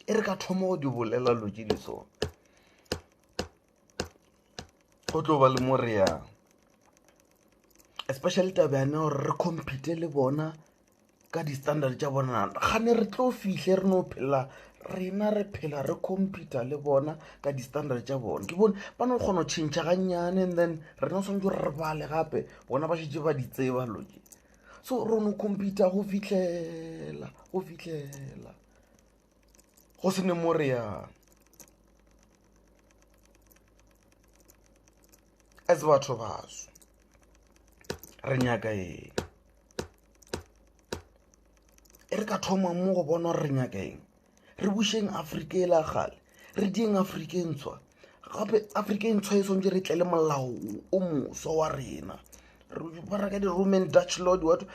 e re ka thoma go di bolela lo ke le sone go tlo ba le mo re yang especially tabane gore re compete le bona ka di-standard tša bona gane re tlo fihle re no phela rena re phela re compete le bona ka di-standard tša bona ke bone ba no kgona go tšhintšha gannyane and then rena o swantse re bale gape bona ba šetse ba di tseba loke so re no compete go fitlhela go se ne mo re yang as batho baso re nyaka eng e re ka thoma mo go bona gore re nyaka eng re bušeng afrika e la gale re dieng afrika e ntshwa gape afrika e ntshwa e swantse re tle le molao o moswa wa rena ba reka di-roman dutch lord wato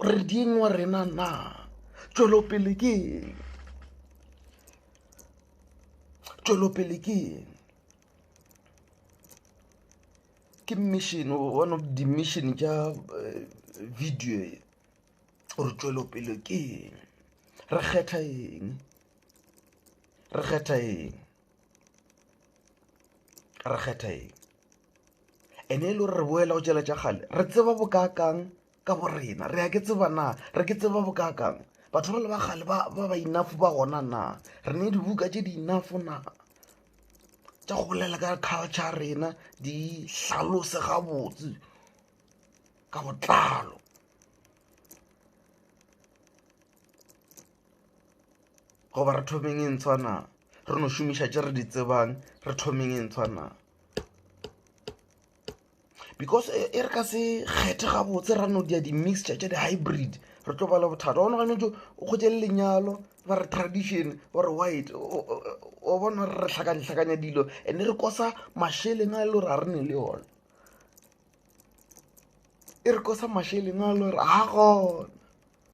re dieng wa rena na tšwelopele ke eng ke mission one of the mission tša video gore tšwelopele ke eng re kgetha eng ene e le gore re boela go tšela tša gale re tseba bokakang ka borena re ya ke tseba na re ke tseba bokakang batho ba le ba gale ba enough ba gona na re ne dibuka tše di enough na tša go bolela ka culture rena di hlalose gabotse ka botlalo goba re thomeng e ntshwana re no šomiša tše re di tsebang re thomeng e ntshwana because e re ka se kgethe gabotse ra no dia di-mixture tša di-hybrid re tlo bala bothata o naganetše o kgotse le lenyalo ba re tradition ore white o bona re hlakanya dilo and re kosa mašheleng a e le gore a re ne le yona e re kosa mašheleng a e le gore a gona